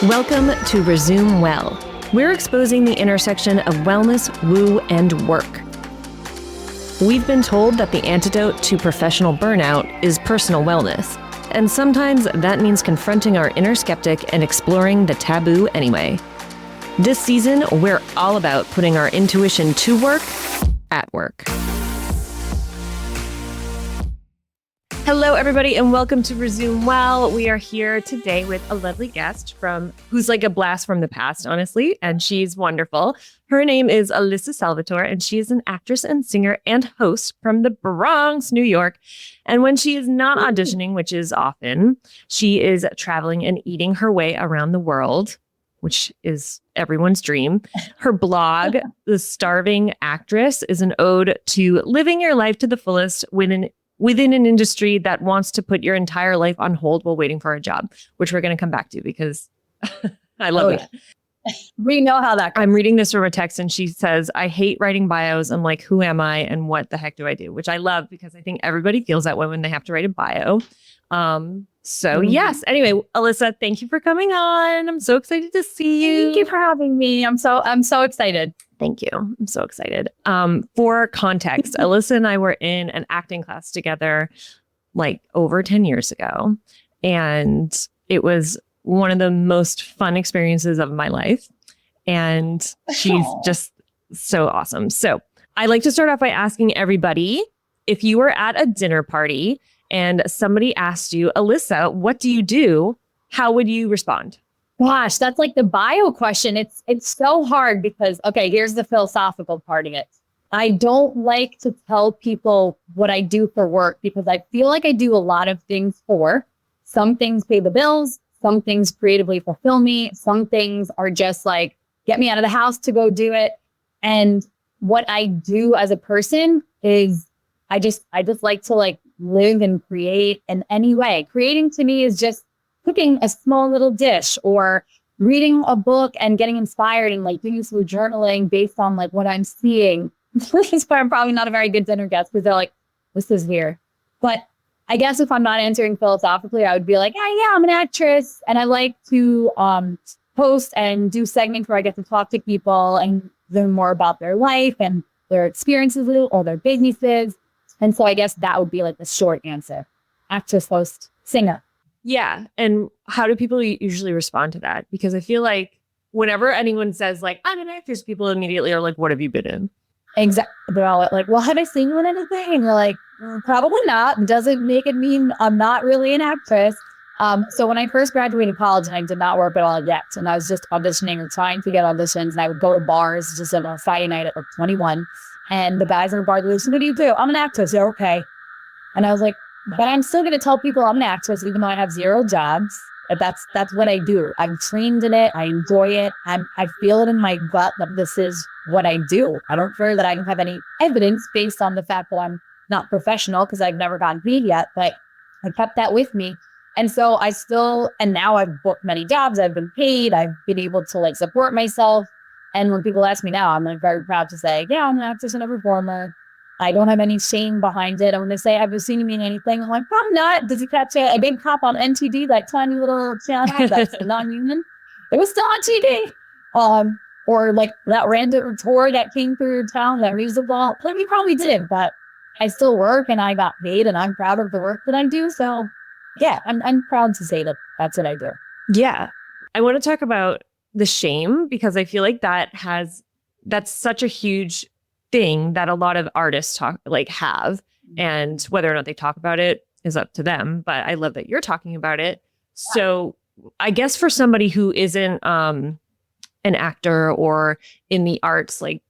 Welcome to Resume Well. We're exposing the intersection of wellness, woo, and work. We've been told that the antidote to professional burnout is personal wellness, and sometimes that means confronting our inner skeptic and exploring the taboo anyway. This season, we're all about putting our intuition to work at work. Hello, everybody, and welcome to Resume Well. We are here today with a lovely guest who's like a blast from the past, honestly, and she's wonderful. Her name is Alissa Salvatore, and she is an actress and singer and host from the Bronx, New York. And when she is not auditioning, which is often, she is traveling and eating her way around the world, which is everyone's dream. Her blog, The Starving Actress, is an ode to living your life to the fullest within an industry that wants to put your entire life on hold while waiting for a job, which we're going to come back to because I love it. We know how that goes. I'm reading this from a text and she says, I hate writing bios. I'm like, who am I and what the heck do I do? Which I love because I think everybody feels that way when they have to write a bio. Yes. Anyway, Alyssa, thank you for coming on. I'm so excited to see you. Thank you for having me. I'm so excited. Thank you. I'm so excited. For context, Alyssa and I were in an acting class together like over 10 years ago. And it was one of the most fun experiences of my life. And she's just so awesome. So I like to start off by asking everybody, if you were at a dinner party and somebody asked you, Alyssa, what do you do? How would you respond? Gosh, that's like the bio question. It's so hard because, okay, here's the philosophical part of it. I don't like to tell people what I do for work because I feel like I do a lot of things for. Some things pay the bills. Some things creatively fulfill me. Some things are just like, get me out of the house to go do it. And what I do as a person is I just like to like live and create in any way. Creating to me is just cooking a small little dish or reading a book and getting inspired and like doing some journaling based on like what I'm seeing. This is why I'm probably not a very good dinner guest because they're like, this is weird. But I guess if I'm not answering philosophically, I would be like, yeah, I'm an actress. And I like to host and do segments where I get to talk to people and learn more about their life and their experiences or their businesses. And so I guess that would be like the short answer. Actress, host, singer. Yeah. And how do people usually respond to that? Because I feel like whenever anyone says like, I'm an actress, people immediately are like, what have you been in? Exactly. They're all like, well, have I seen you in anything? And you're like, probably not. Doesn't make it mean I'm not really an actress. So when I first graduated college, I did not work at all yet. And I was just auditioning or trying to get auditions. And I would go to bars just on a Friday night at like 21. And the guys in the bar, they're like, what do you do? I'm an actress. Yeah, okay. And I was like, but I'm still going to tell people I'm an actress, even though I have 0 jobs. That's what I do. I'm trained in it. I enjoy it. I feel it in my gut that this is what I do. I don't feel that I don't have any evidence based on the fact that I'm not professional because I've never gotten paid yet, but I kept that with me. And so and now I've booked many jobs. I've been paid. I've been able to like support myself. And when people ask me now, I'm like very proud to say, yeah, I'm an actress and a performer. I don't have any shame behind it. And when they say, have you seen me in anything? I'm like, probably not. Did you catch a big cop on NTD, that tiny little channel that's non-union? It was still on TV. Or like that random tour that came through town, that musical. We probably did, but I still work and I got paid and I'm proud of the work that I do. So yeah, I'm proud to say that that's what I do. Yeah. I want to talk about the shame because I feel like that's such a huge thing that a lot of artists have, and whether or not they talk about it is up to them. But I love that you're talking about it. So I guess for somebody who isn't an actor or in the arts, like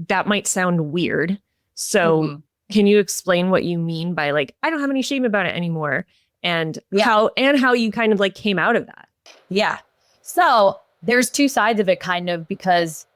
that might sound weird. So can you explain what you mean by like, I don't have any shame about it anymore, and how you kind of like came out of that? Yeah. So there's 2 sides of it kind of, because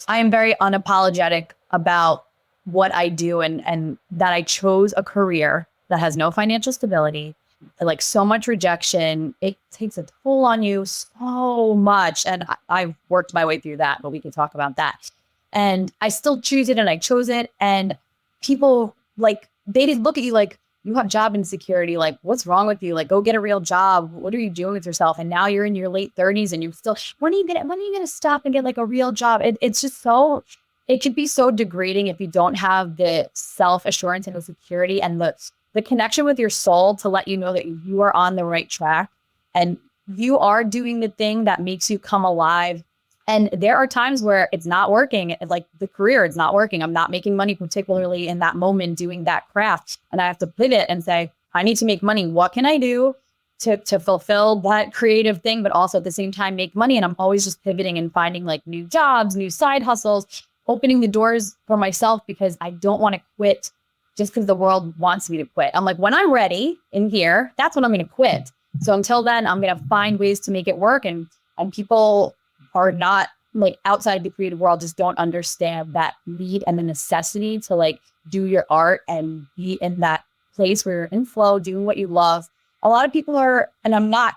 I am very unapologetic about what I do and that I chose a career that has no financial stability, like so much rejection. It takes a toll on you so much. And I've worked my way through that, but we can talk about that. And I still choose it and I chose it. And people like, they just look at you like, you have job insecurity. Like, what's wrong with you? Like, go get a real job. What are you doing with yourself? And now you're in your late 30s and you're still, when are you gonna stop and get like a real job? It's just so, it could be so degrading if you don't have the self-assurance and the security and the connection with your soul to let you know that you are on the right track and you are doing the thing that makes you come alive. And there are times where it's not working, like the career, it's not working. I'm not making money, particularly in that moment doing that craft. And I have to pivot and say, I need to make money. What can I do to fulfill that creative thing, but also at the same time make money? And I'm always just pivoting and finding like new jobs, new side hustles, opening the doors for myself because I don't want to quit just because the world wants me to quit. I'm like, when I'm ready in here, that's when I'm going to quit. So until then, I'm going to find ways to make it work. And people are not like outside the creative world, just don't understand that need and the necessity to like do your art and be in that place where you're in flow, doing what you love. A lot of people are, and I'm not,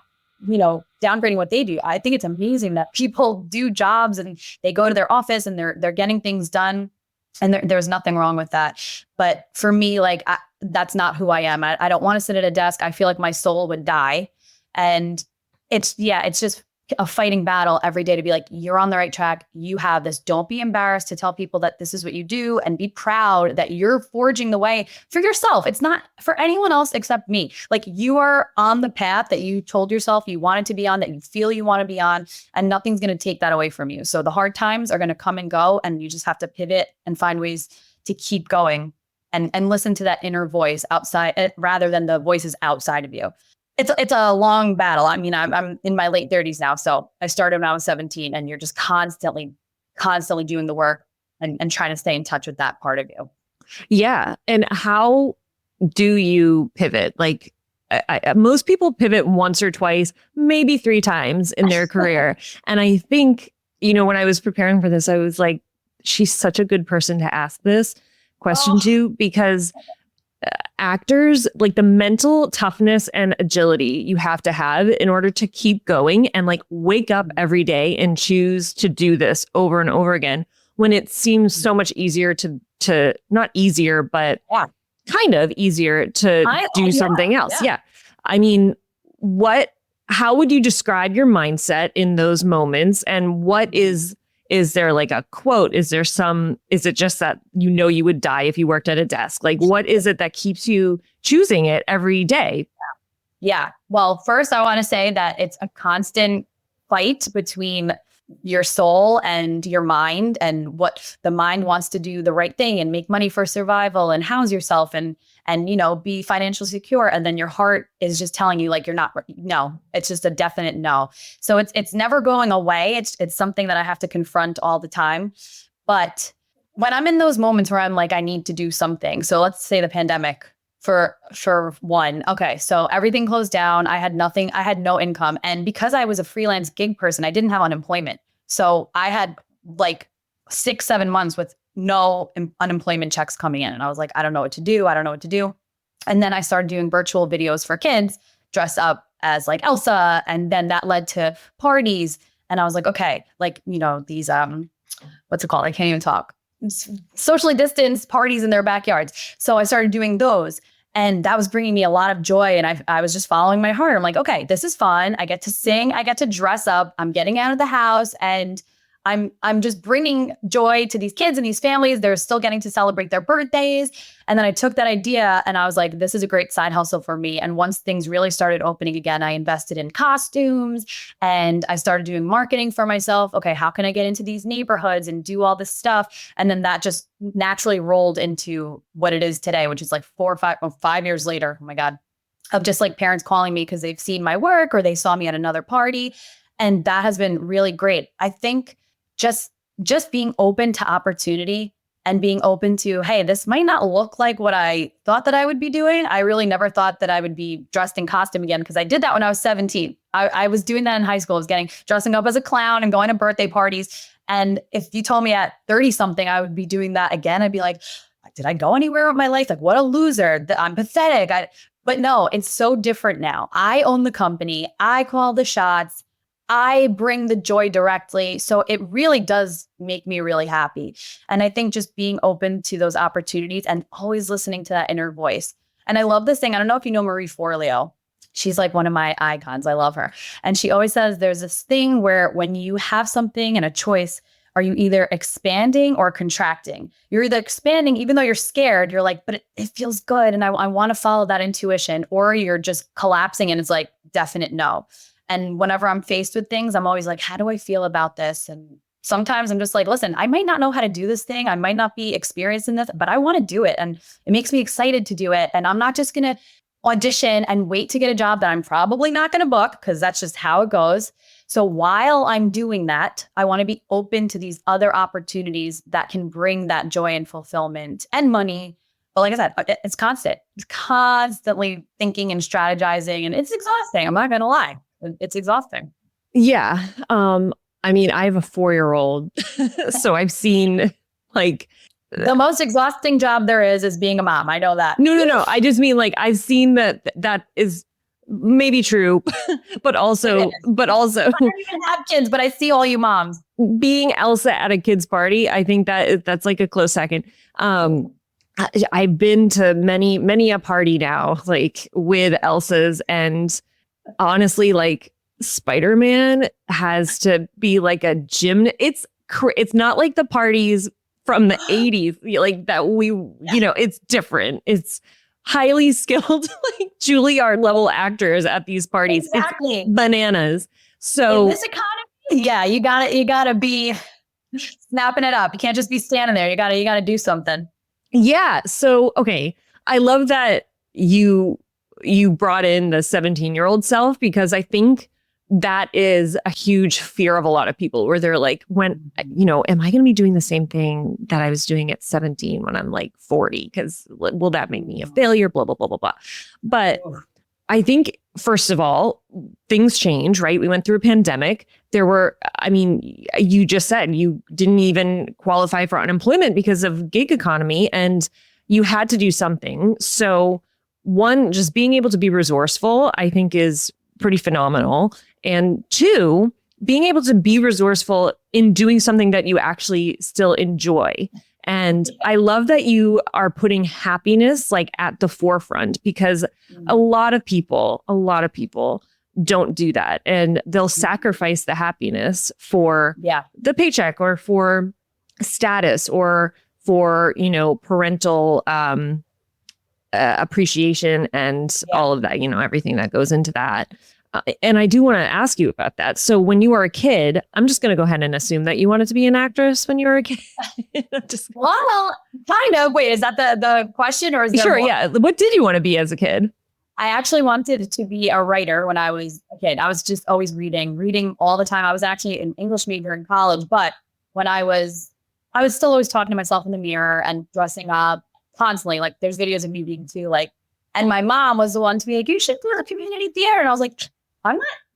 downgrading what they do. I think it's amazing that people do jobs and they go to their office and they're getting things done. And there's nothing wrong with that. But for me, like, that's not who I am. I don't want to sit at a desk. I feel like my soul would die. And it's just a fighting battle every day to be like, you're on the right track. You have this. Don't be embarrassed to tell people that this is what you do and be proud that you're forging the way for yourself. It's not for anyone else except me. Like, you are on the path that you told yourself you wanted to be on, that you feel you want to be on, and nothing's going to take that away from you. So the hard times are going to come and go, and you just have to pivot and find ways to keep going and listen to that inner voice outside rather than the voices outside of you. It's a long battle. I mean, I'm in my late 30s now. So I started when I was 17, and you're just constantly doing the work and trying to stay in touch with that part of you. Yeah. And how do you pivot? Like, most people pivot once or twice, maybe 3 times in their career. And I think, when I was preparing for this, I was like, she's such a good person to ask this question to, because actors, like, the mental toughness and agility you have to have in order to keep going and like wake up every day and choose to do this over and over again when it seems so much easier to not easier, but kind of easier to do something else. Yeah. I mean, how would you describe your mindset in those moments? And what is there like a quote? Is it just that you would die if you worked at a desk? Like, what is it that keeps you choosing it every day? Yeah. Well, first, I want to say that it's a constant fight between your soul and your mind, and what the mind wants to do the right thing and make money for survival and house yourself and be financially secure. And then your heart is just telling you like, you're not, no, it's just a definite no. So it's never going away. It's something that I have to confront all the time. But when I'm in those moments where I'm like, I need to do something. So let's say the pandemic for one. Okay. So everything closed down. I had nothing. I had no income. And because I was a freelance gig person, I didn't have unemployment. So I had like 6-7 months with no unemployment checks coming in. And I was like, I don't know what to do. And then I started doing virtual videos for kids, dress up as like Elsa. And then that led to parties. And I was like, okay, like, these, what's it called? I can't even talk. Socially distanced parties in their backyards. So I started doing those. And that was bringing me a lot of joy. And I was just following my heart. I'm like, okay, this is fun. I get to sing. I get to dress up. I'm getting out of the house. And I'm just bringing joy to these kids and these families. They're still getting to celebrate their birthdays. And then I took that idea and I was like, this is a great side hustle for me. And once things really started opening again, I invested in costumes and I started doing marketing for myself. Okay, how can I get into these neighborhoods and do all this stuff? And then that just naturally rolled into what it is today, which is like 5 years later. Oh my God. Of just like parents calling me because they've seen my work or they saw me at another party. And that has been really great. I think just being open to opportunity and being open to, hey, this might not look like what I thought that I would be doing. I really never thought that I would be dressed in costume again because I did that when I was 17. I was doing that in high school. I was dressing up as a clown and going to birthday parties. And if you told me at 30 something, I would be doing that again, I'd be like, did I go anywhere with my life? Like, what a loser. I'm pathetic. But no, it's so different now. I own the company. I call the shots. I bring the joy directly. So it really does make me really happy. And I think just being open to those opportunities and always listening to that inner voice. And I love this thing. I don't know if you know Marie Forleo. She's like one of my icons. I love her. And she always says there's this thing where when you have something and a choice, are you either expanding or contracting? You're either expanding, even though you're scared, you're like, but it feels good. And I want to follow that intuition, or you're just collapsing and it's like definite no. And whenever I'm faced with things, I'm always like, how do I feel about this? And sometimes I'm just like, listen, I might not know how to do this thing. I might not be experienced in this, but I want to do it. And it makes me excited to do it. And I'm not just going to audition and wait to get a job that I'm probably not going to book, because that's just how it goes. So while I'm doing that, I want to be open to these other opportunities that can bring that joy and fulfillment and money. But like I said, it's constant. It's constantly thinking and strategizing, and it's exhausting. I'm not going to lie. It's exhausting. Yeah. I mean, I have a 4-year-old, so I've seen like the most exhausting job there is being a mom. I know that. No. I just mean like I've seen that is maybe true, but also I don't even have kids, but I see all you moms. Being Elsa at a kid's party, I think that's like a close second. I've been to many a party now, like with Elsa's, and honestly, like Spider-Man has to be like a gym. It's not like the parties from the 80s, like that it's different. It's highly skilled, like Juilliard level actors at these parties. Exactly. It's bananas. So in this economy, yeah, you gotta be snapping it up. You can't just be standing there. You gotta do something. Yeah. So, okay. I love that you brought in the 17-year-old self, because I think that is a huge fear of a lot of people, where they're like, am I going to be doing the same thing that I was doing at 17 when I'm like 40? Because will that make me a failure? Blah, blah, blah, blah, blah. But I think, first of all, things change, right? We went through a pandemic. You just said you didn't even qualify for unemployment because of gig economy, and you had to do something. So one, just being able to be resourceful, I think is pretty phenomenal. And two, being able to be resourceful in doing something that you actually still enjoy. And I love that you are putting happiness like at the forefront, because a lot of people don't do that, and they'll sacrifice the happiness for the paycheck, or for status, or for, parental appreciation, and all of that, everything that goes into that. And I do want to ask you about that. So when you were a kid, I'm just going to go ahead and assume that you wanted to be an actress when you were a kid. Well, kind of. Wait, is that the question, or is there Sure, more? yeah. What did you want to be as a kid? I actually wanted to be a writer when I was a kid. I was just always reading all the time. I was actually an English major in college, but when I was still always talking to myself in the mirror and dressing up constantly. Like there's videos of me being too like, and my mom was the one to be like, you should do a community theater. And I was like,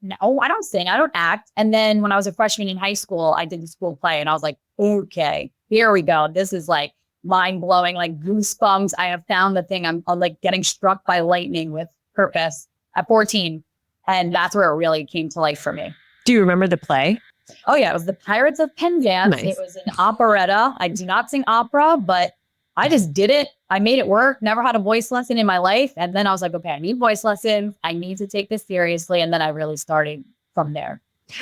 no, I don't sing. I don't act. And then when I was a freshman in high school, I did the school play, and I was like, okay, here we go. This is like mind blowing, like goosebumps. I have found the thing. I'm like getting struck by lightning with purpose at 14. And that's where it really came to life for me. Do you remember the play? Oh yeah. It was the Pirates of Penzance. Nice. It was an operetta. I do not sing opera, but I just did it. I made it work. Never had a voice lesson in my life. And then I was like, okay, I need voice lessons. I need to take this seriously. And then I really started from there.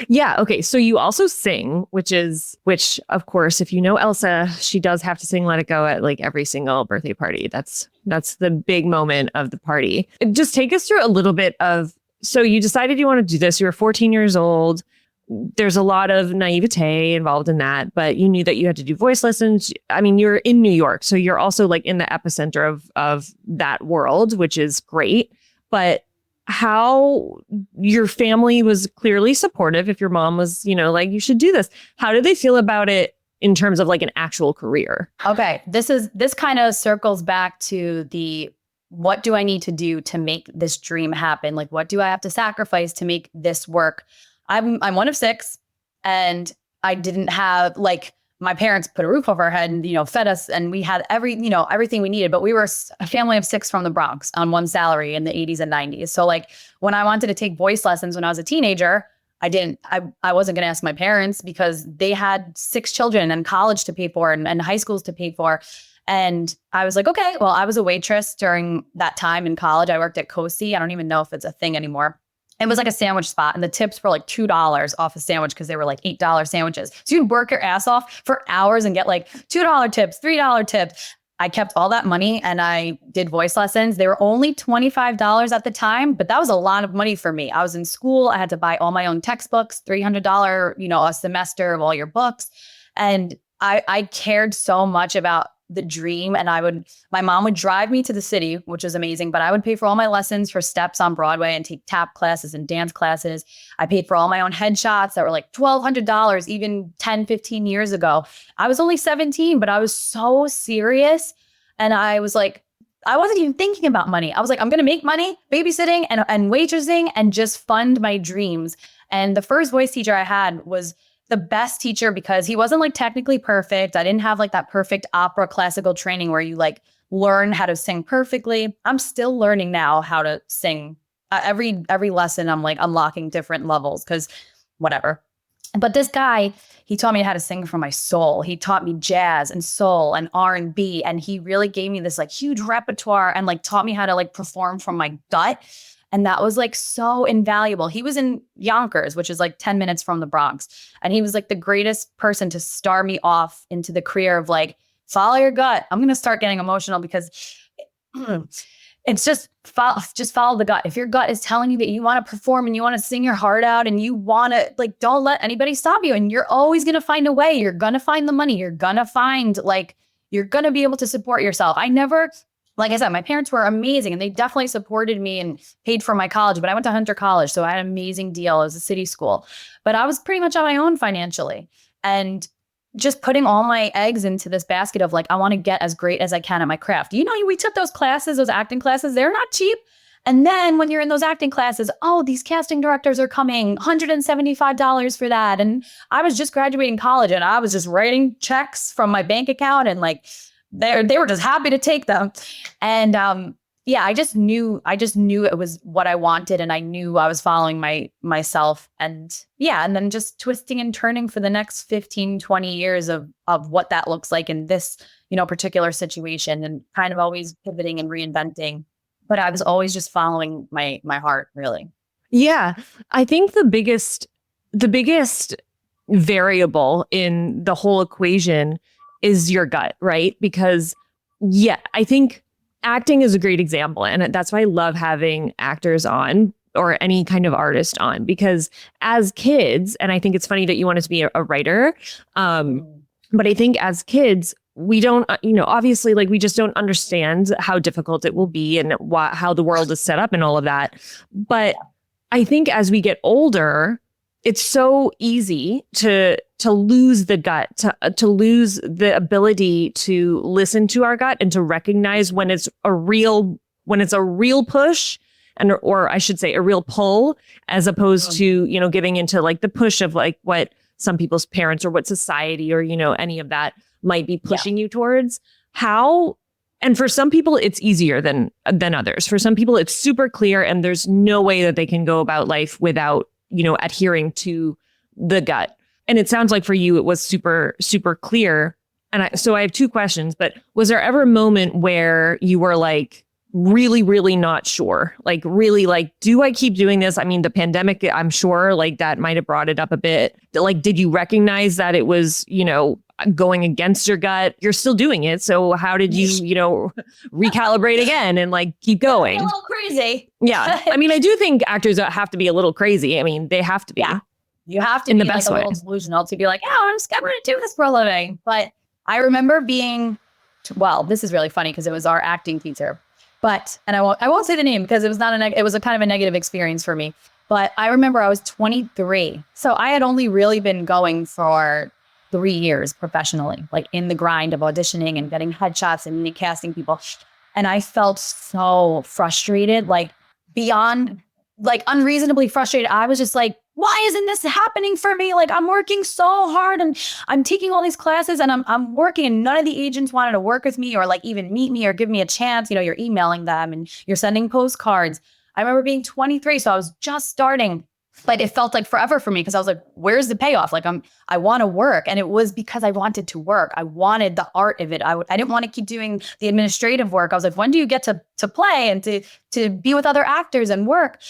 Yeah. Okay. So you also sing, which of course, if you know Elsa, she does have to sing Let It Go at like every single birthday party. That's the big moment of the party. Just take us through a little bit of, so you decided you want to do this. You were 14 years old. There's a lot of naivete involved in that, but you knew that you had to do voice lessons. I mean, you're in New York, so you're also like in the epicenter of that world, which is great. But how your family was clearly supportive. If your mom was, like, you should do this. How did they feel about it in terms of like an actual career? Okay. This kind of circles back to what do I need to do to make this dream happen? Like, what do I have to sacrifice to make this work? I'm one of 6, and I didn't have like, my parents put a roof over our head and, fed us, and we had everything we needed, but we were a family of 6 from the Bronx on one salary in the 80s and 90s. So like when I wanted to take voice lessons when I was a teenager, I wasn't going to ask my parents, because they had 6 children and college to pay for and high schools to pay for. And I was like, okay, well, I was a waitress during that time in college. I worked at Cosi. I don't even know if it's a thing anymore. It was like a sandwich spot, and the tips were like $2 off a sandwich because they were like $8 sandwiches. So you'd work your ass off for hours and get like $2 tips, $3 tips. I kept all that money and I did voice lessons. They were only $25 at the time, but that was a lot of money for me. I was in school. I had to buy all my own textbooks, $300, a semester of all your books. And I cared so much about the dream. And my mom would drive me to the city, which was amazing, but I would pay for all my lessons for steps on Broadway and take tap classes and dance classes. I paid for all my own headshots that were like $1,200 even 10, 15 years ago. I was only 17, but I was so serious. And I was like, I wasn't even thinking about money. I was like, I'm going to make money babysitting and waitressing and just fund my dreams. And the first voice teacher I had was the best teacher because he wasn't like technically perfect. I didn't have like that perfect opera classical training where you like learn how to sing perfectly. I'm still learning now how to sing. Every lesson I'm like unlocking different levels because whatever. But this guy, he taught me how to sing from my soul. He taught me jazz and soul and R&B. And he really gave me this like huge repertoire and like taught me how to like perform from my gut. And that was like so invaluable. He was in Yonkers, which is like 10 minutes from the Bronx. And he was like the greatest person to start me off into the career of like, follow your gut. I'm going to start getting emotional because it's just follow the gut. If your gut is telling you that you want to perform and you want to sing your heart out and you want to like, don't let anybody stop you. And you're always going to find a way. You're going to find the money. You're going to find like, you're going to be able to support yourself. Like I said, my parents were amazing and they definitely supported me and paid for my college, but I went to Hunter College. So I had an amazing deal. It was a city school, but I was pretty much on my own financially and just putting all my eggs into this basket of like, I want to get as great as I can at my craft. We took those classes, those acting classes, they're not cheap. And then when you're in those acting classes, these casting directors are coming, $175 for that. And I was just graduating college and I was just writing checks from my bank account and like, they were just happy to take them. And I just knew it was what I wanted. And I knew I was following myself and then just twisting and turning for the next 15, 20 years of what that looks like in this, particular situation and kind of always pivoting and reinventing. But I was always just following my heart, really. Yeah. I think the biggest variable in the whole equation is your gut, right? Because I think acting is a great example. And that's why I love having actors on or any kind of artist on, because as kids, and I think it's funny that you wanted to be a writer. But I think as kids, we don't, obviously like we just don't understand how difficult it will be and how the world is set up and all of that. But I think as we get older, it's so easy to lose the gut, to lose the ability to listen to our gut and to recognize when it's a real push or I should say a real pull, as opposed to, giving into like the push of like what some people's parents or what society or, any of that might be pushing you towards. And for some people, it's easier than others. For some people, it's super clear and there's no way that they can go about life without adhering to the gut. And it sounds like for you, it was super, super clear. And so I have two questions, but was there ever a moment where you were like really, really not sure? Like really like, do I keep doing this? I mean, the pandemic, I'm sure like that might've brought it up a bit. Like, did you recognize that it was, going against your gut? You're still doing it. So how did you, recalibrate again and like keep going? A little crazy. Yeah. I mean, I do think actors have to be a little crazy. I mean, they have to be. Yeah. You have to in be the best like way. A little delusional to be like, I'm going to do this for a living. But I remember this is really funny because it was our acting teacher. And I won't say the name because it was it was a kind of a negative experience for me. But I remember I was 23. So I had only really been going for 3 years professionally, like in the grind of auditioning and getting headshots and casting people. And I felt so frustrated, like beyond, like unreasonably frustrated. I was just like, why isn't this happening for me? Like I'm working so hard and I'm taking all these classes and I'm working and none of the agents wanted to work with me or like even meet me or give me a chance. You're emailing them and you're sending postcards. I remember being 23. So I was just starting But it felt like forever for me because I was like, where's the payoff? Like I want to work. And it was because I wanted to work. I wanted the art of it. I didn't want to keep doing the administrative work. I was like, when do you get to play and to be with other actors and work?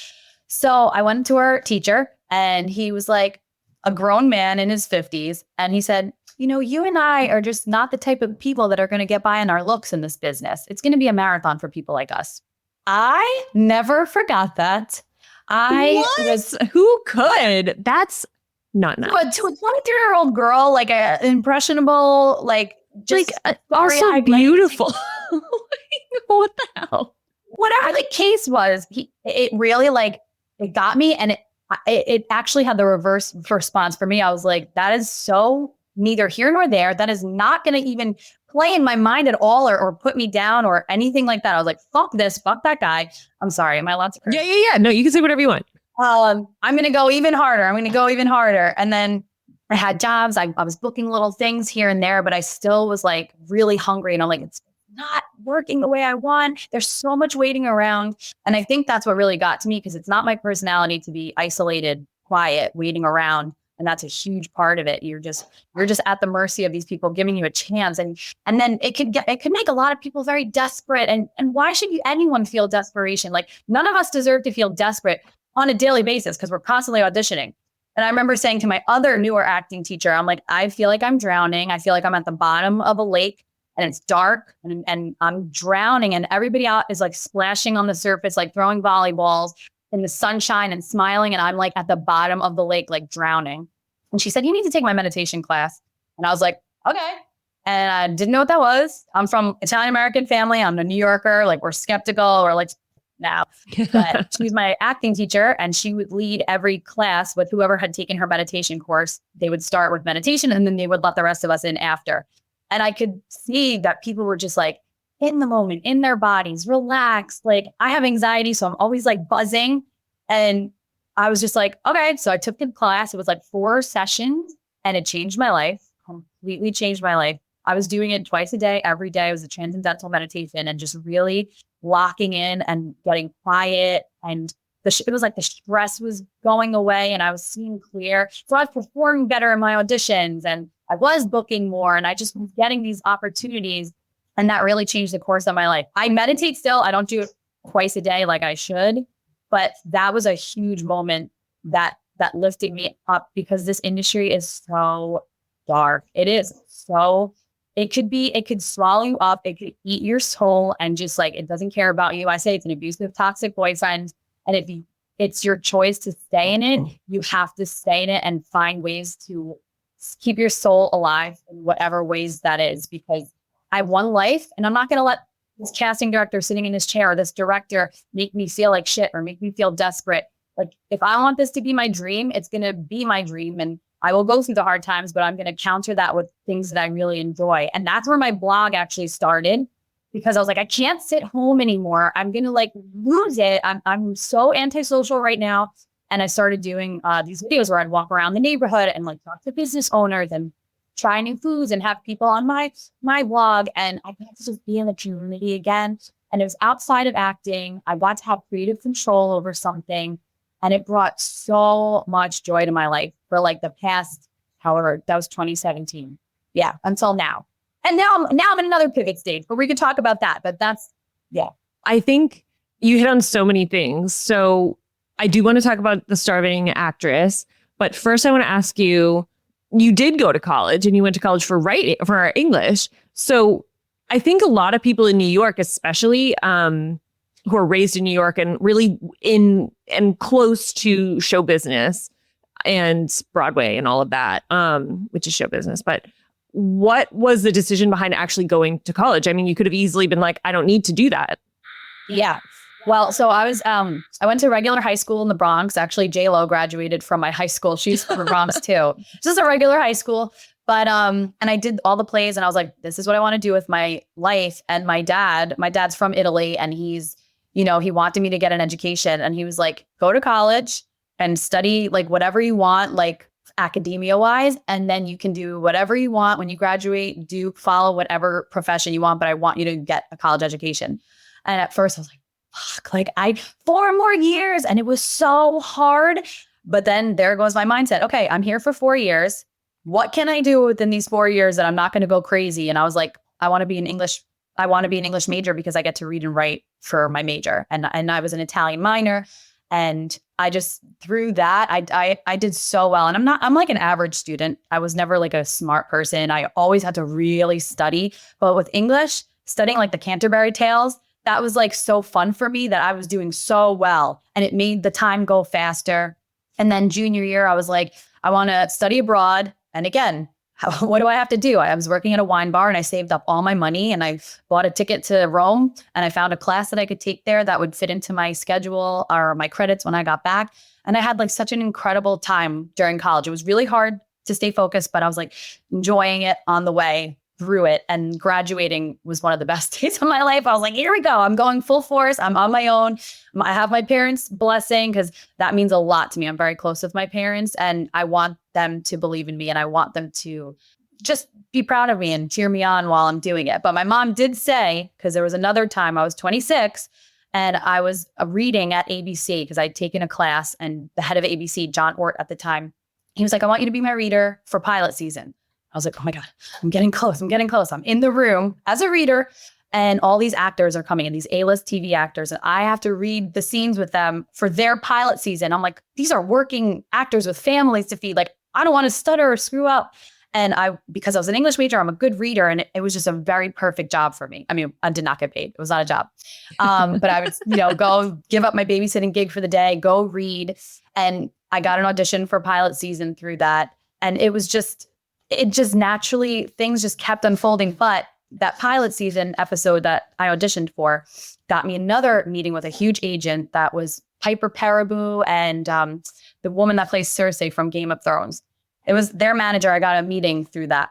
So I went to our teacher and he was like a grown man in his 50s. And he said, you and I are just not the type of people that are going to get by on our looks in this business. It's going to be a marathon for people like us. I never forgot that. Who could? That's not nice. But to a 23-year-old girl, like a impressionable, like just also beautiful. What the hell? Whatever the case was, it really it got me, and it actually had the reverse response for me. I was like, that is so neither here nor there. That is not going to even play in my mind at all or put me down or anything like that. I was like, fuck this, fuck that guy. I'm sorry. Am I allowed to curse? Yeah. No, you can say whatever you want. I'm going to go even harder. And then I had jobs. I was booking little things here and there, but I still was like really hungry. And I'm like, it's not working the way I want. There's so much waiting around. And I think that's what really got to me because it's not my personality to be isolated, quiet, waiting around. And that's a huge part of it. You're just at the mercy of these people giving you a chance. And then it could make a lot of people very desperate. And why should anyone feel desperation? Like none of us deserve to feel desperate on a daily basis because we're constantly auditioning. And I remember saying to my other newer acting teacher, I'm like, I feel like I'm drowning. I feel like I'm at the bottom of a lake and it's dark and I'm drowning and everybody out is like splashing on the surface, like throwing volleyballs in the sunshine and smiling. And I'm like at the bottom of the lake, like drowning. And she said, you need to take my meditation class. And I was like, okay. And I didn't know what that was. I'm from Italian-American family. I'm a New Yorker. Like we're skeptical. We're like, now. But she was my acting teacher and she would lead every class with whoever had taken her meditation course. They would start with meditation and then they would let the rest of us in after. And I could see that people were just like in the moment, in their bodies, relaxed. Like I have anxiety, so I'm always like buzzing. And I was just like, okay. So I took the class. It was like 4 sessions and it changed my life, completely changed my life. I was doing it twice a day, every day. It was a transcendental meditation and just really locking in and getting quiet. And it was like the stress was going away and I was seeing clear. So I was performing better in my auditions and I was booking more and I just was getting these opportunities. And that really changed the course of my life. I meditate still. I don't do it twice a day like I should. But that was a huge moment that lifted me up because this industry is so dark. It is so, it could swallow you up. It could eat your soul and just like, it doesn't care about you. I say it's an abusive, toxic boyfriend. And if it's your choice to stay in it, you have to stay in it and find ways to keep your soul alive in whatever ways that is, because I have one life and I'm not going to let this casting director sitting in his chair or this director make me feel like shit or make me feel desperate. Like if I want this to be my dream, it's going to be my dream and I will go through the hard times, but I'm going to counter that with things that I really enjoy. And that's where my blog actually started because I was like, I can't sit home anymore. I'm going to like lose it. I'm so antisocial right now. And I started doing these videos where I'd walk around the neighborhood and like talk to business owners and try new foods and have people on my blog. And I got to just be in the community again. And it was outside of acting. I got to have creative control over something. And it brought so much joy to my life for like the past, however, that was 2017. Yeah, until now. And now I'm in another pivot stage, but we could talk about that. But that's, yeah. I think you hit on so many things. So I do want to talk about the starving actress. But first I want to ask you, you did go to college and you went to college for writing, for English. So I think a lot of people in New York, especially who are raised in New York and really in and close to show business and Broadway and all of that, which is show business. But what was the decision behind actually going to college? I mean, you could have easily been like, I don't need to do that. Yeah. Well, so I went to regular high school in the Bronx. Actually, J-Lo graduated from my high school. She's from the Bronx too. Just a regular high school. But, and I did all the plays and I was like, this is what I want to do with my life. And my dad's from Italy and he's, he wanted me to get an education and he was like, go to college and study like whatever you want, like academia wise. And then you can do whatever you want when you graduate, follow whatever profession you want, but I want you to get a college education. And at first I was like, fuck, like 4 more years. And it was so hard. But then there goes my mindset. Okay, I'm here for 4 years. What can I do within these 4 years that I'm not going to go crazy? And I was like, I want to be an English major because I get to read and write for my major. And I was an Italian minor. And I just, through that, I did so well. And I'm like an average student. I was never like a smart person. I always had to really study. But with English, studying like the Canterbury Tales, that was like so fun for me that I was doing so well. And it made the time go faster. And then junior year, I was like, I want to study abroad. And again, what do I have to do? I was working at a wine bar and I saved up all my money and I bought a ticket to Rome and I found a class that I could take there that would fit into my schedule or my credits when I got back. And I had like such an incredible time during college. It was really hard to stay focused, but I was like enjoying it on the way through it. And graduating was one of the best days of my life. I was like, here we go. I'm going full force. I'm on my own. I have my parents' blessing because that means a lot to me. I'm very close with my parents and I want them to believe in me and I want them to just be proud of me and cheer me on while I'm doing it. But my mom did say, because there was another time I was 26 and I was reading at ABC because I'd taken a class and the head of ABC, John Ort at the time, he was like, I want you to be my reader for pilot season. I was like, oh my God, I'm getting close. I'm in the room as a reader and all these actors are coming in, these A-list TV actors, and I have to read the scenes with them for their pilot season. I'm like, these are working actors with families to feed. Like, I don't want to stutter or screw up. And because I was an English major, I'm a good reader and it was just a very perfect job for me. I mean, I did not get paid. It was not a job. But I would, go give up my babysitting gig for the day, go read. And I got an audition for pilot season through that. And it just naturally, things just kept unfolding. But that pilot season episode that I auditioned for got me another meeting with a huge agent that was Piper Perabo and the woman that plays Cersei from Game of Thrones. It was their manager. I got a meeting through that.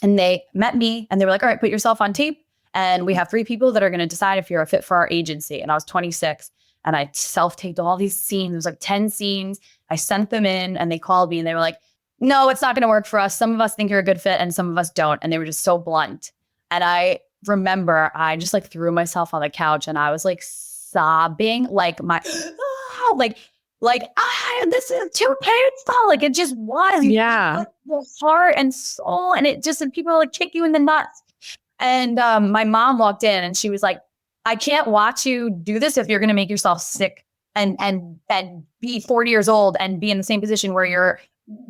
And they met me and they were like, all right, put yourself on tape. And we have 3 people that are going to decide if you're a fit for our agency. And I was 26 and I self-taped all these scenes. There was like 10 scenes. I sent them in and they called me and they were like, no, it's not going to work for us. Some of us think you're a good fit and some of us don't. And they were just so blunt. And I remember I just like threw myself on the couch and I was like sobbing, like this is too painful. Like it just was. Yeah. The heart and soul. And and people like kick you in the nuts. And my mom walked in and she was like, I can't watch you do this if you're going to make yourself sick and be 40 years old and be in the same position where you're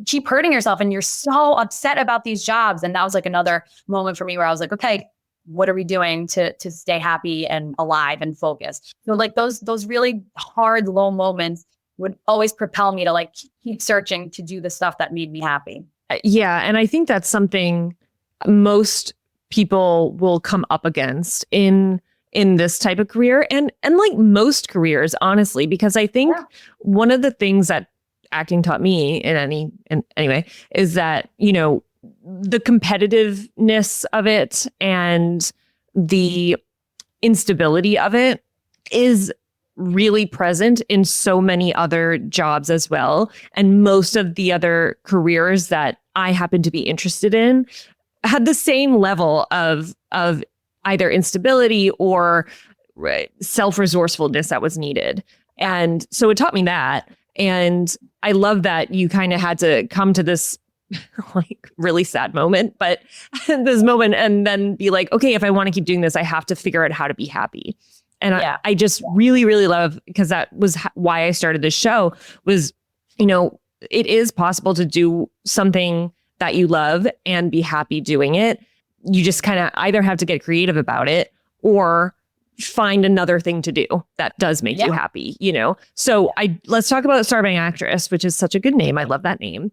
keep hurting yourself and you're so upset about these jobs. And that was like another moment for me where I was like, okay, what are we doing to stay happy and alive and focused? So like those really hard, low moments would always propel me to like keep searching to do the stuff that made me happy. Yeah. And I think that's something most people will come up against in this type of career and like most careers, honestly, because I think one of the things that acting taught me anyway is that, the competitiveness of it and the instability of it is really present in so many other jobs as well. And most of the other careers that I happen to be interested in had the same level of either instability or self-resourcefulness that was needed. And so it taught me that. And I love that you kind of had to come to this like really sad moment, but this moment and then be like, okay, if I want to keep doing this, I have to figure out how to be happy. And I just really, really love, because that was why I started this show was, it is possible to do something that you love and be happy doing it. You just kind of either have to get creative about it or find another thing to do that does make you happy, So let's talk about Starving Actress, which is such a good name. I love that name.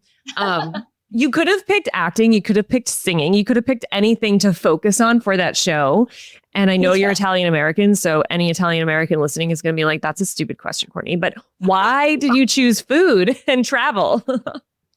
You could have picked acting, you could have picked singing, you could have picked anything to focus on for that show. And I know you're Italian American, so any Italian American listening is going to be like, that's a stupid question, Courtney. But why did you choose food and travel?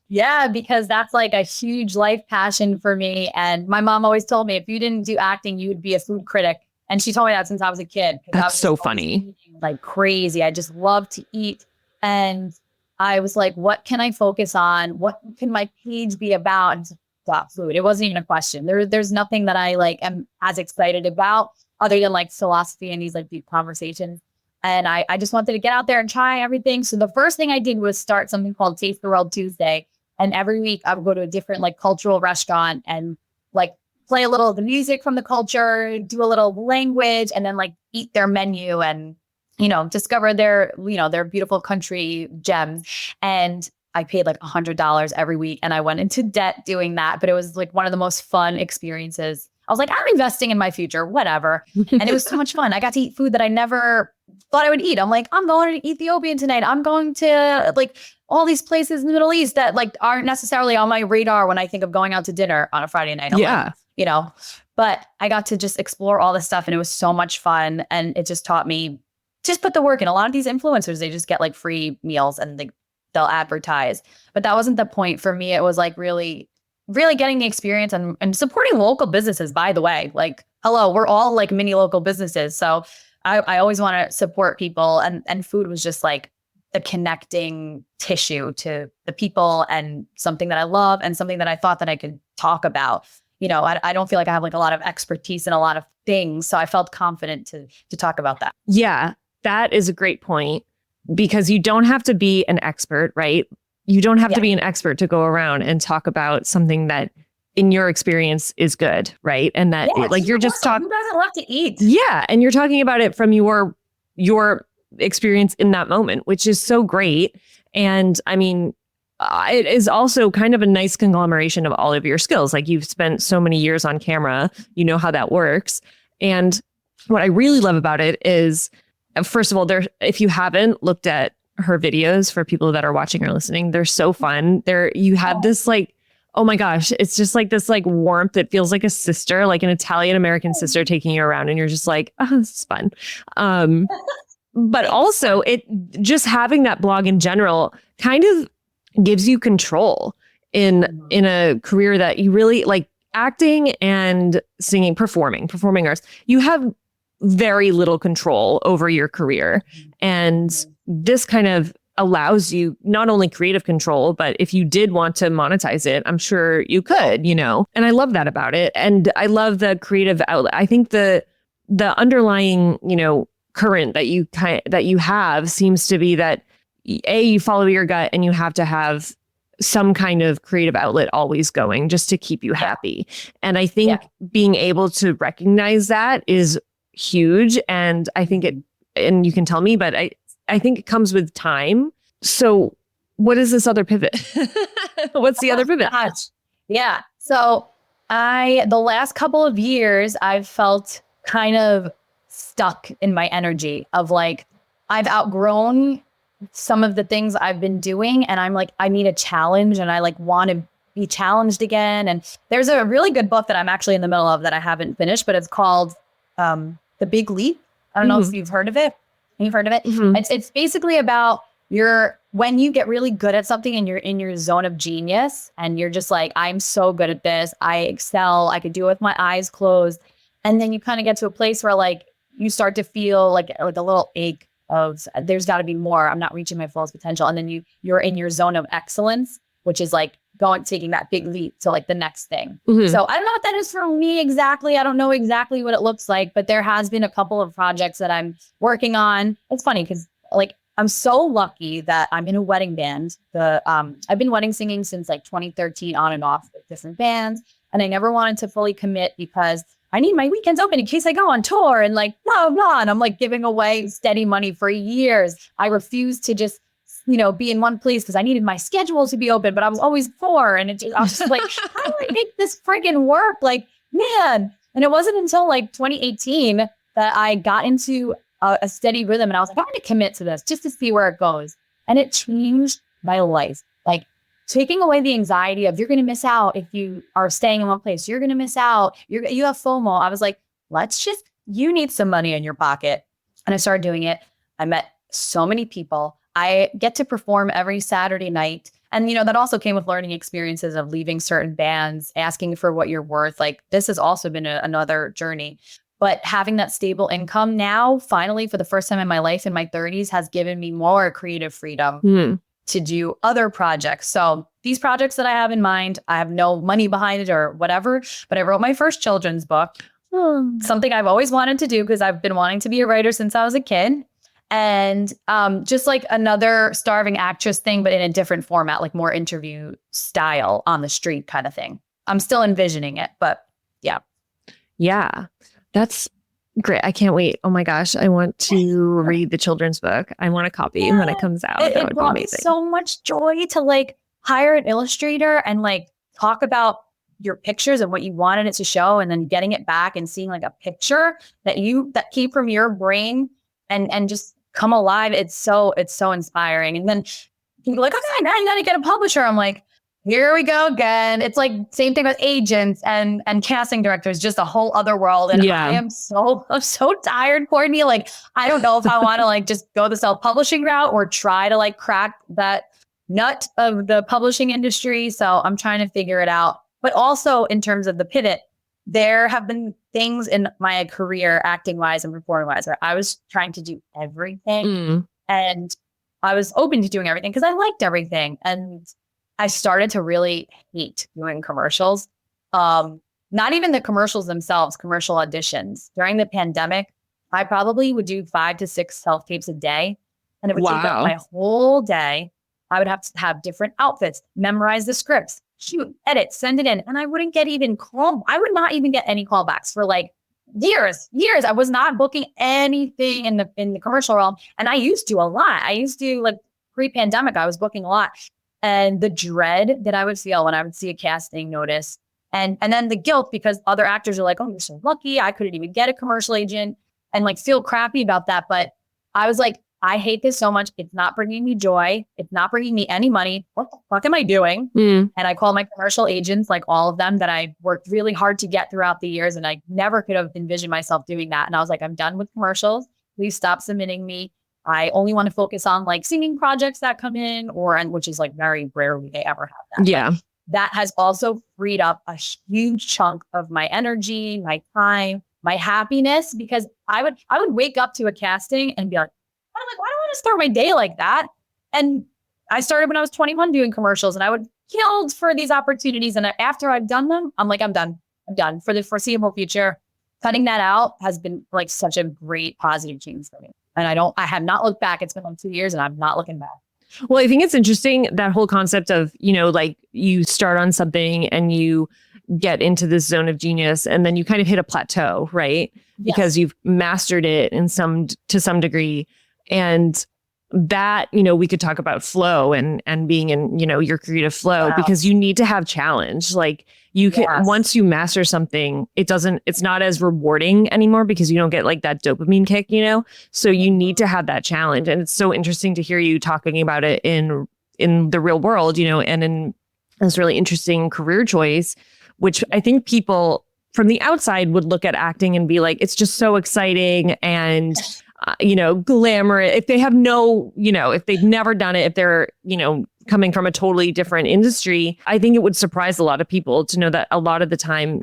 Yeah, because that's like a huge life passion for me. And my mom always told me, if you didn't do acting, you would be a food critic. And she told me that since I was a kid. That's so funny. Like crazy. I just love to eat. And I was like, what can I focus on? What can my page be about? And stop food. It wasn't even a question. There's nothing that I like am as excited about other than like philosophy and these like deep conversations. And I just wanted to get out there and try everything. So the first thing I did was start something called Taste the World Tuesday. And every week I would go to a different like cultural restaurant and like play a little of the music from the culture, do a little language, and then like eat their menu and, you know, discover their, you know, their beautiful country gems. And I paid like $100 every week and I went into debt doing that. But it was like one of the most fun experiences. I was like, I'm investing in my future, whatever. And it was so much fun. I got to eat food that I never thought I would eat. I'm like, I'm going to Ethiopian tonight. I'm going to like all these places in the Middle East that like aren't necessarily on my radar when I think of going out to dinner on a Friday night. I'm like, you know, but I got to just explore all this stuff and it was so much fun. And it just taught me, just put the work in. A lot of these influencers, they just get like free meals and they'll advertise. But that wasn't the point for me. It was like really getting the experience and supporting local businesses, by the way. Like, hello, we're all like mini local businesses. So I always want to support people. And food was just like the connecting tissue to the people and something that I love and something that I thought that I could talk about. You know, I don't feel like I have like a lot of expertise in a lot of things. So I felt confident to talk about that. Yeah, that is a great point because you don't have to be an expert, right? You don't have to be an expert to go around and talk about something that in your experience is good, right? And that like you're just talking. Who doesn't love to eat? Yeah. And you're talking about it from your experience in that moment, which is so great. And I mean, it is also kind of a nice conglomeration of all of your skills. Like you've spent so many years on camera, you know how that works. And what I really love about it is, first of all, if you haven't looked at her videos, for people that are watching or listening, they're so fun. You have this like, oh my gosh, it's just like this like warmth. It feels like a sister, like an Italian American sister taking you around, and you're just like, oh, this is fun. But also, it just having that blog in general kind of gives you control in a career that you really like. Acting and singing, performing arts. You have very little control over your career, and this kind of allows you not only creative control, but if you did want to monetize it, I'm sure you could, you know. And I love that about it. And I love the creative outlet. I think the underlying, you know, current that you have seems to be that you follow your gut and you have to have some kind of creative outlet always going just to keep you happy. And I think being able to recognize that is huge. And I think and you can tell me, but I think it comes with time. So what is this other pivot? What's the other pivot? Yeah. So the last couple of years, I've felt kind of stuck in my energy of like, I've outgrown some of the things I've been doing. And I'm like, I need a challenge and I like want to be challenged again. And there's a really good book that I'm actually in the middle of that I haven't finished, but it's called The Big Leap. I don't know if you've heard of it. You've heard of it? Mm-hmm. It's basically about when you get really good at something and you're in your zone of genius and you're just like, I'm so good at this. I excel. I could do it with my eyes closed. And then you kind of get to a place where like you start to feel like a little ache of there's got to be more. I'm not reaching my fullest potential. And then you're in your zone of excellence, which is like taking that big leap to like the next thing. Mm-hmm. So I don't know what that is for me exactly. I don't know exactly what it looks like, but there has been a couple of projects that I'm working on. It's funny because like I'm so lucky that I'm in a wedding band. I've been wedding singing since like 2013 on and off with different bands. And I never wanted to fully commit because I need my weekends open in case I go on tour and like blah, blah. And I'm like giving away steady money for years. I refused to just, you know, be in one place because I needed my schedule to be open, but I was always poor. And I was just like, how do I make this friggin' work? Like, man. And it wasn't until like 2018 that I got into a steady rhythm. And I was like, I'm going to commit to this just to see where it goes. And it changed my life. Like taking away the anxiety of you're going to miss out if you are staying in one place. You're going to miss out. You have FOMO. I was like, you need some money in your pocket. And I started doing it. I met so many people. I get to perform every Saturday night. And, you know, that also came with learning experiences of leaving certain bands, asking for what you're worth. Like this has also been another journey. But having that stable income now, finally, for the first time in my life in my 30s, has given me more creative freedom to do other projects. So these projects that I have in mind, I have no money behind it or whatever, but I wrote my first children's book, something I've always wanted to do because I've been wanting to be a writer since I was a kid. And just like another starving actress thing, but in a different format, like more interview style on the street kind of thing. I'm still envisioning it, but yeah. Yeah, that's great. I can't wait. Oh my gosh. I want to read the children's book. I want a copy when it comes out. That would be brought me amazing. so much joy to like hire an illustrator and like talk about your pictures and what you wanted it to show, and then getting it back and seeing like a picture that came from your brain and just come alive. It's so inspiring. And then people are like, okay, now you got to get a publisher. I'm like, here we go again. It's like same thing with agents and casting directors, just a whole other world. And I'm so tired, Courtney. Like, I don't know if I want to like just go the self-publishing route or try to like crack that nut of the publishing industry. So I'm trying to figure it out. But also in terms of the pivot, there have been things in my career, acting wise and performing wise, where I was trying to do everything. And I was open to doing everything because I liked everything. And I started to really hate doing commercials. Not even the commercials themselves, commercial auditions. During the pandemic, I probably would do 5 to 6 self-tapes a day. And it would take up my whole day. I would have to have different outfits, memorize the scripts, shoot, edit, send it in. And I wouldn't get even I would not even get any callbacks for like years. I was not booking anything in the commercial realm. And I used to a lot. I used to like pre-pandemic, I was booking a lot. And the dread that I would feel when I would see a casting notice and then the guilt because other actors are like, oh, you're so lucky. I couldn't even get a commercial agent and like feel crappy about that. But I was like, I hate this so much. It's not bringing me joy. It's not bringing me any money. What the fuck am I doing? And I called my commercial agents, like all of them that I worked really hard to get throughout the years. And I never could have envisioned myself doing that. And I was like, I'm done with commercials. Please stop submitting me. I only want to focus on like singing projects that come in which is like very rarely they ever have that. Yeah. But that has also freed up a huge chunk of my energy, my time, my happiness, because I would wake up to a casting and be like, why do I want to start my day like that? And I started when I was 21 doing commercials, and I would kill for these opportunities. And after I've done them, I'm like, I'm done for the foreseeable future. Cutting that out has been like such a great positive change for me. And I have not looked back. It's been like 2 years and I'm not looking back. Well, I think it's interesting, that whole concept of, like you start on something and you get into this zone of genius and then you kind of hit a plateau, right? Yes. Because you've mastered it to some degree. And that, we could talk about flow and being in, your creative flow, because you need to have challenge. Like you can, once you master something, it's not as rewarding anymore because you don't get like that dopamine kick, so you need to have that challenge. And it's so interesting to hear you talking about it in the real world, and in this really interesting career choice, which I think people from the outside would look at acting and be like, it's just so exciting and glamorous. If they have if they've never done it, if they're, coming from a totally different industry, I think it would surprise a lot of people to know that a lot of the time,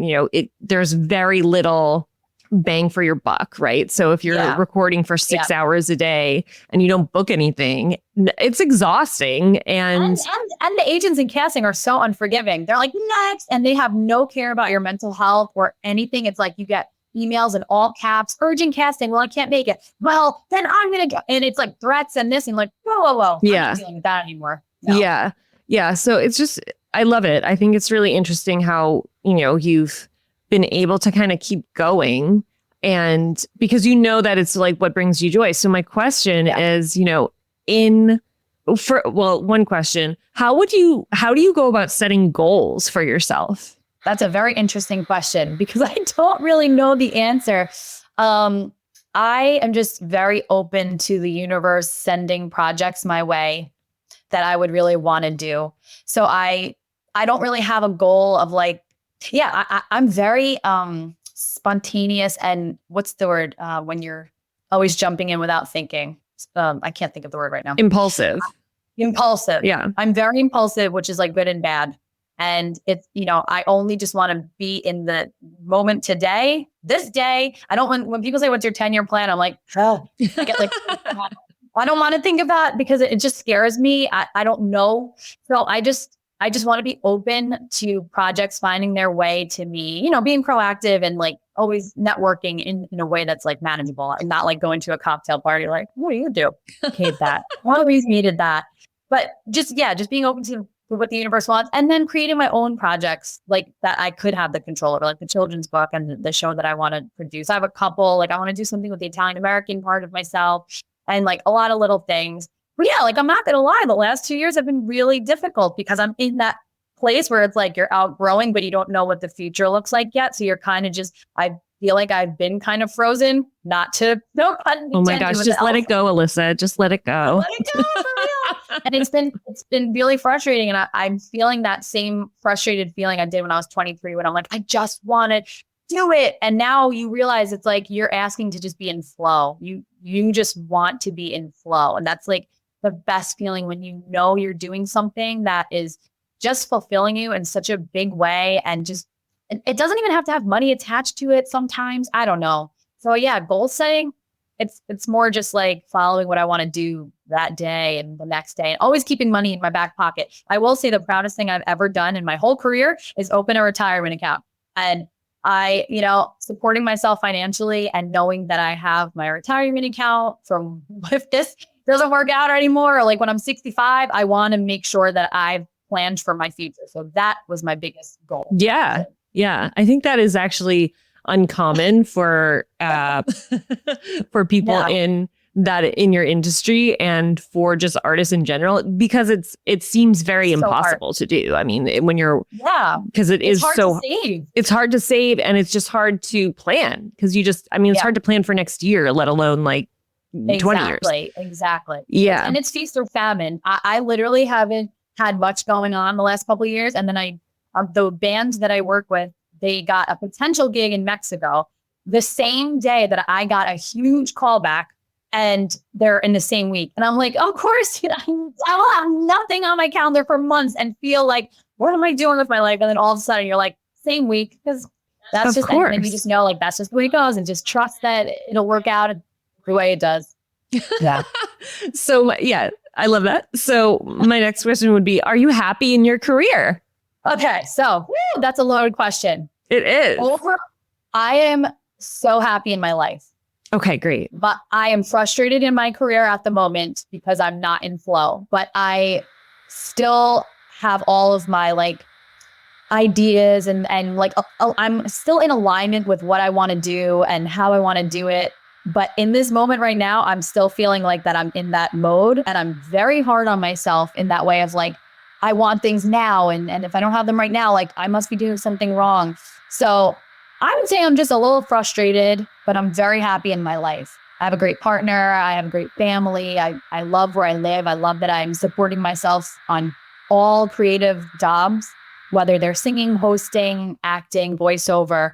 there's very little bang for your buck, right? So if you're recording for 6 hours a day and you don't book anything, it's exhausting. And the agents in casting are so unforgiving. They're like, next, and they have no care about your mental health or anything. It's like you get emails in all caps, urgent casting. Well, I can't make it. Well, then I'm going to go. And it's like threats and this and like, whoa. Yeah. I'm not dealing with that anymore. No. Yeah. Yeah. So it's just, I love it. I think it's really interesting how, you've been able to kind of keep going, and because that it's like what brings you joy. So my question is, one question, how do you go about setting goals for yourself? That's a very interesting question because I don't really know the answer. I am just very open to the universe sending projects my way that I would really want to do. So I don't really have a goal of like, I'm very spontaneous and what's the word when you're always jumping in without thinking? I can't think of the word right now. Impulsive. Yeah. I'm very impulsive, which is like good and bad. And it's, I only just want to be in the moment today, this day. I don't when people say, what's your 10-year plan? I'm like, I get like, I don't want to think of that because it just scares me. I don't know. So I just want to be open to projects finding their way to me, being proactive and like always networking in a way that's like manageable and not like going to a cocktail party like, what do you do? Hate that. Always needed that. But just being open to what the universe wants, and then creating my own projects like that I could have the control over, like the children's book and the show that I want to produce. I have a couple, like I want to do something with the Italian American part of myself and like a lot of little things. But yeah, like I'm not going to lie, the last 2 years have been really difficult because I'm in that place where it's like you're outgrowing, but you don't know what the future looks like yet. So you're kind of just, I feel like I've been kind of frozen, no pun intended. Oh my gosh, just let it go, Alyssa. Just let it go. Let it go, for real. And it's been really frustrating. And I'm feeling that same frustrated feeling I did when I was 23, when I'm like, I just want to do it. And now you realize it's like you're asking to just be in flow. You just want to be in flow. And that's like the best feeling when you know you're doing something that is just fulfilling you in such a big way. And just, it doesn't even have to have money attached to it sometimes. I don't know. So yeah, goal setting, it's more just like following what I want to do that day and the next day, and always keeping money in my back pocket. I will say the proudest thing I've ever done in my whole career is open a retirement account. And I, supporting myself financially and knowing that I have my retirement account from if this doesn't work out anymore, or like when I'm 65, I want to make sure that I've planned for my future. So that was my biggest goal. Yeah. Yeah. I think that is actually uncommon for for people in your industry and for just artists in general, because it seems very impossible to do. I mean, when you're because it's hard to save, and it's just hard to plan because it's hard to plan for next year, let alone like 20 years. Exactly. Yeah. And it's feast or famine. I literally haven't had much going on the last couple of years. And then the band that I work with, they got a potential gig in Mexico the same day that I got a huge callback, and they're in the same week. And I'm like, of course, I will have nothing on my calendar for months and feel like, what am I doing with my life? And then all of a sudden you're like, same week, because that's just, and then you just know like, that's just the way it goes, and just trust that it'll work out the way it does. Yeah. So yeah, I love that. So my next question would be, are you happy in your career? Okay. So that's a loaded question. It is. I am so happy in my life. Okay, great. But I am frustrated in my career at the moment because I'm not in flow, but I still have all of my like ideas and like, I'm still in alignment with what I want to do and how I want to do it. But in this moment right now, I'm still feeling like that I'm in that mode, and I'm very hard on myself in that way of like, I want things now. And if I don't have them right now, like I must be doing something wrong. So I would say I'm just a little frustrated, but I'm very happy in my life. I have a great partner. I have a great family. I love where I live. I love that I'm supporting myself on all creative jobs, whether they're singing, hosting, acting, voiceover.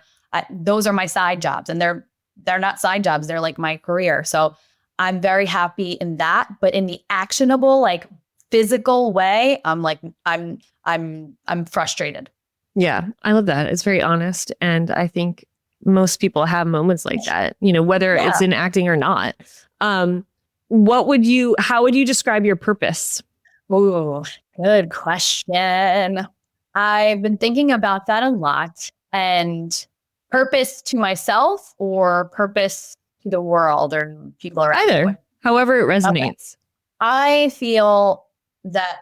Those are my side jobs, and they're not side jobs. They're like my career. So I'm very happy in that. But in the actionable, like physical way, I'm like, I'm frustrated. Yeah, I love that. It's very honest. And I think most people have moments like that, whether it's in acting or not. How would you describe your purpose? Oh, good question. I've been thinking about that a lot. And purpose to myself or purpose to the world or people around either, however it resonates. Okay. I feel that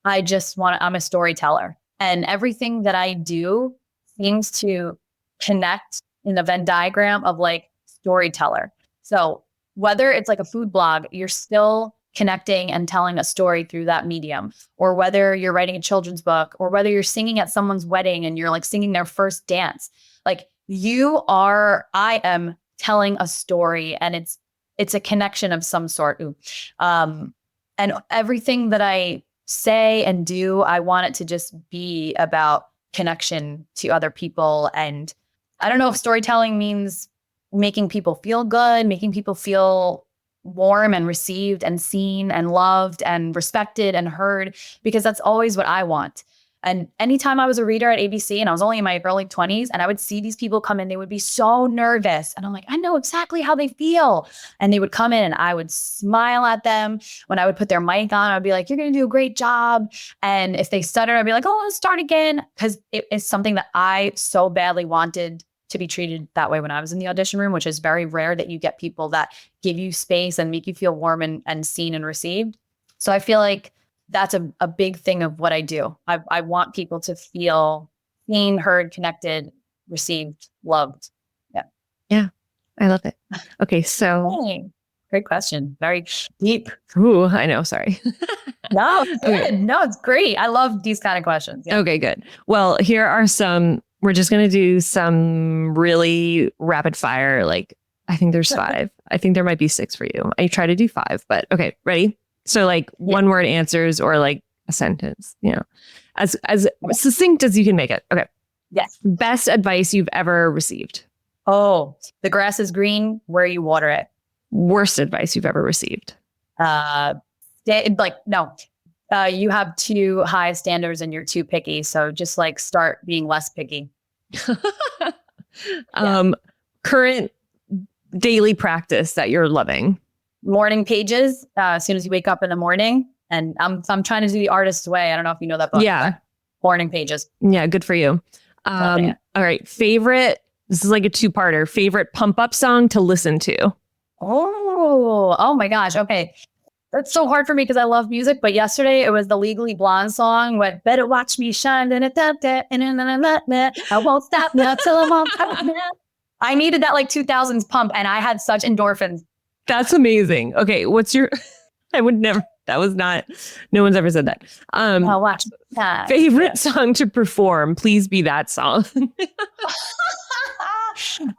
I'm a storyteller, and everything that I do seems to connect in the Venn diagram of like storyteller. So whether it's like a food blog, you're still connecting and telling a story through that medium, or whether you're writing a children's book, or whether you're singing at someone's wedding and you're like singing their first dance, like I am telling a story, and it's a connection of some sort. And everything that I say and do, I want it to just be about connection to other people. And I don't know if storytelling means making people feel good, making people feel warm and received and seen and loved and respected and heard, because that's always what I want. And anytime I was a reader at ABC, and I was only in my early 20s, and I would see these people come in, they would be so nervous. And I'm like, I know exactly how they feel. And they would come in and I would smile at them. When I would put their mic on, I'd be like, you're going to do a great job. And if they stuttered, I'd be like, oh, let's start again. Because it is something that I so badly wanted to be treated that way when I was in the audition room, which is very rare that you get people that give you space and make you feel warm and seen and received. So I feel like that's a big thing of what I do. I want people to feel seen, heard, connected, received, loved. Yeah. Yeah. I love it. Okay. So Hey, great question. Very deep. ooh, I know. Sorry. No, it's good. Okay. No, it's great. I love these kind of questions. Yeah. Okay, good. Well, here are some, we're just going to do some really rapid fire. Like, I think there's 5. I think there might be 6 for you. I try to do 5, but okay, ready? So like one word answers or like a sentence, as succinct as you can make it. Okay. Yes. Best advice you've ever received. Oh, the grass is green where you water it. Worst advice you've ever received. You have too high standards and you're too picky. So just like start being less picky. Current daily practice that you're loving. Morning pages. As soon as you wake up in the morning, and I'm trying to do the artist's way. I don't know if you know that book. Yeah. Morning pages. Yeah. Good for you. All right. Favorite. This is like a 2-parter. Favorite pump up song to listen to. Oh my gosh. Okay. That's so hard for me because I love music. But yesterday it was the Legally Blonde song with "Better Watch Me Shine." I won't stop now till I'm on top now. I needed that like 2000s pump, and I had such endorphins. That's amazing. Okay, what's your? I would never. That was not. No one's ever said that. I'll watch that. Favorite song to perform? Please be that song.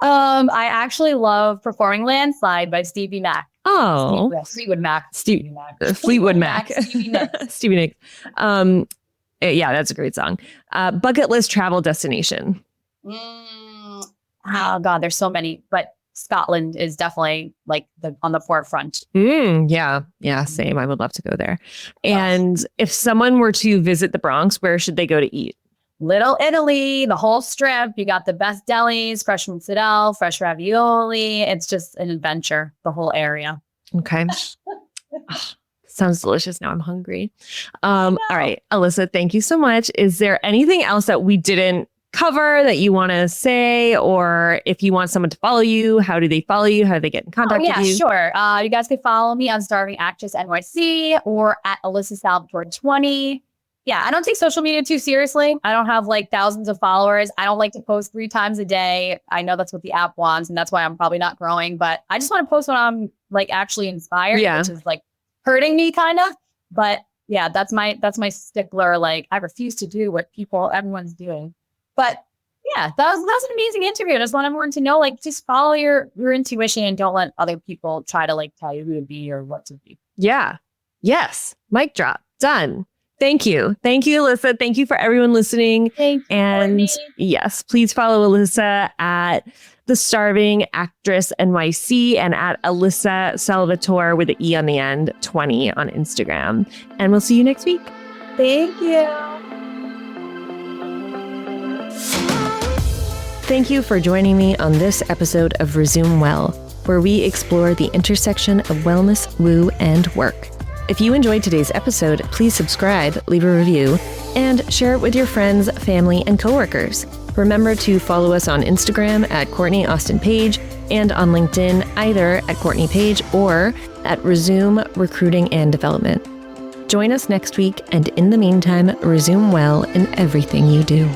I actually love performing "Landslide" by Stevie Mac. Oh, Fleetwood Mac. Fleetwood Mac. Stevie Nicks. Stevie Nicks. Yeah, that's a great song. Bucket list travel destination. Oh God, there's so many, but Scotland is definitely like on the forefront. Yeah, same. I would love to go there. And if someone were to visit the Bronx, where should they go to eat? Little Italy, the whole strip. You got the best delis, fresh mozzarella, fresh ravioli. It's just an adventure, the whole area. Okay. Sounds delicious. Now I'm hungry. All right, Alyssa, thank you so much. Is there anything else that we didn't cover that you want to say, or if you want someone to follow you, how do they follow you? How do they get in contact with you? Sure. You guys can follow me on Starving Actress NYC or at Alissa Salvatore 20. Yeah, I don't take social media too seriously. I don't have like thousands of followers. I don't like to post 3 times a day. I know that's what the app wants, and that's why I'm probably not growing. But I just want to post when I'm like actually inspired, which is like hurting me kind of. But yeah, that's my stickler. Like I refuse to do what everyone's doing. But yeah, that was an amazing interview. I just want everyone to know, like, just follow your intuition and don't let other people try to like tell you who to be or what to be. Yeah. Yes. Mic drop. Done. Thank you. Thank you, Alyssa. Thank you for everyone listening. Thanks, and Courtney. yes, please follow Alyssa at The Starving Actress NYC and at Alissa Salvatore with an E on the end, 20 on Instagram. And we'll see you next week. Thank you. Thank you for joining me on this episode of Resume Well, where we explore the intersection of wellness, woo, and work. If you enjoyed today's episode, please subscribe, leave a review, and share it with your friends, family, and coworkers. Remember to follow us on Instagram at Courtney Austin Page and on LinkedIn either at Courtney Page or at Resume Recruiting and Development. Join us next week, and in the meantime, resume well in everything you do.